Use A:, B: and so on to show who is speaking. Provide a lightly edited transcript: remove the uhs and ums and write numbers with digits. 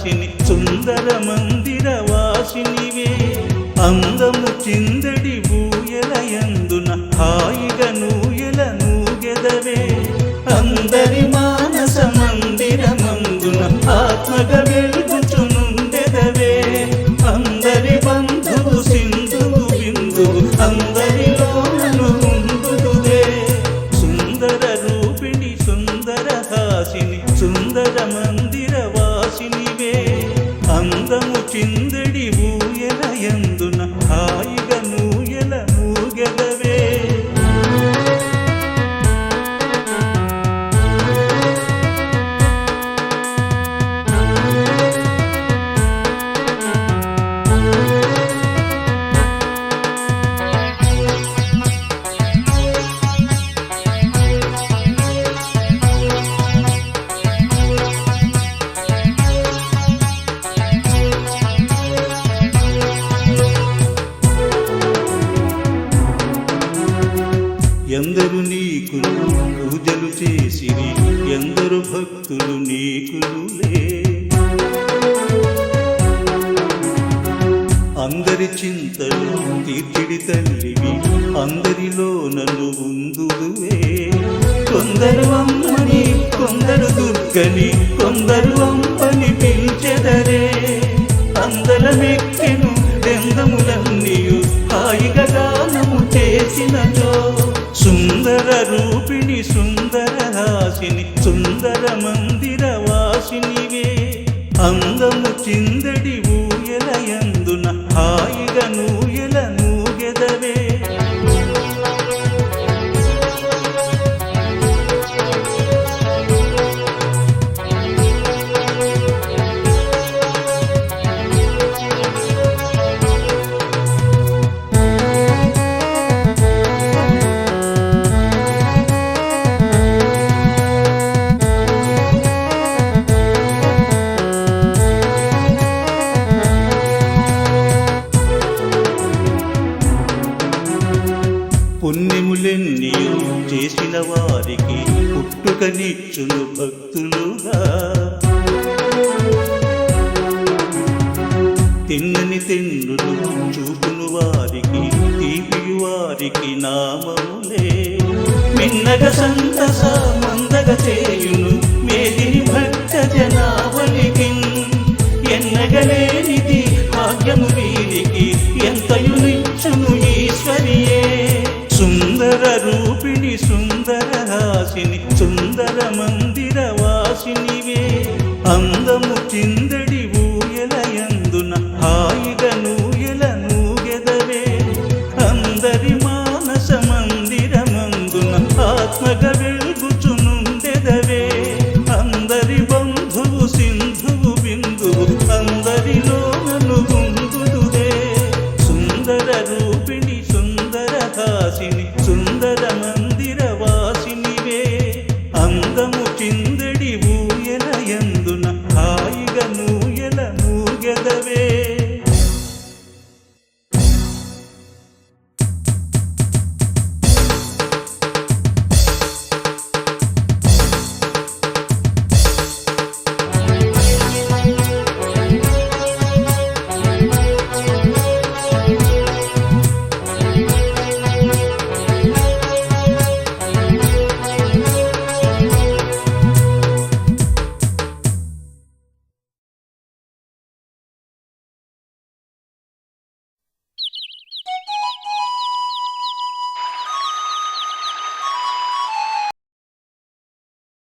A: హాసిని సుందర మందిర వాసినివే అందము చిందడి ఊయలయందున హాయిగా నూయల నూగెదవే అందరి మానస మందిరమందున ఆత్మగా వెలుగుచునుండెదవే అందరి బంధువు సింధువు బిందువు అందరిలోనూ ఉండుదువే సుందర రూపిణి సుందర హాసిని సుందర మందిర వాసినివే అందము చిందడి ఊయలయందున హాయిగా నూయల నూగెదవే ఎందరు నీకు పూజలు చేసిరి ఎందరు భక్తులు నీకులే అందరి చింతలు తీర్చిడి తల్లివి అందరిలో నన్ను ఉందువే కొందరు అమ్మని కొందరు దుర్గని కొందరు అమ్మని పిలిచెదరే అందరమెక్కెను దెందములన్నీయు హాయిగా గానము చేసినచో సుందర రూపిణి సుందర హాసిని సుందర మందిర వాసినివే అందము చిందడి ఊయలయందున హాయిగా నూయల నూగెదవే పుణ్యములెన్నీయు చేసిన వారికి పుట్టుకనిచ్చును భక్తులుగా తిన్నని తిన్నులు చూపును వారికి తీపియు వారికి నామములే మిన్నగ సంతస మందగ చేయును మేదిని భక్త జనావళికి ఎన్నగలేని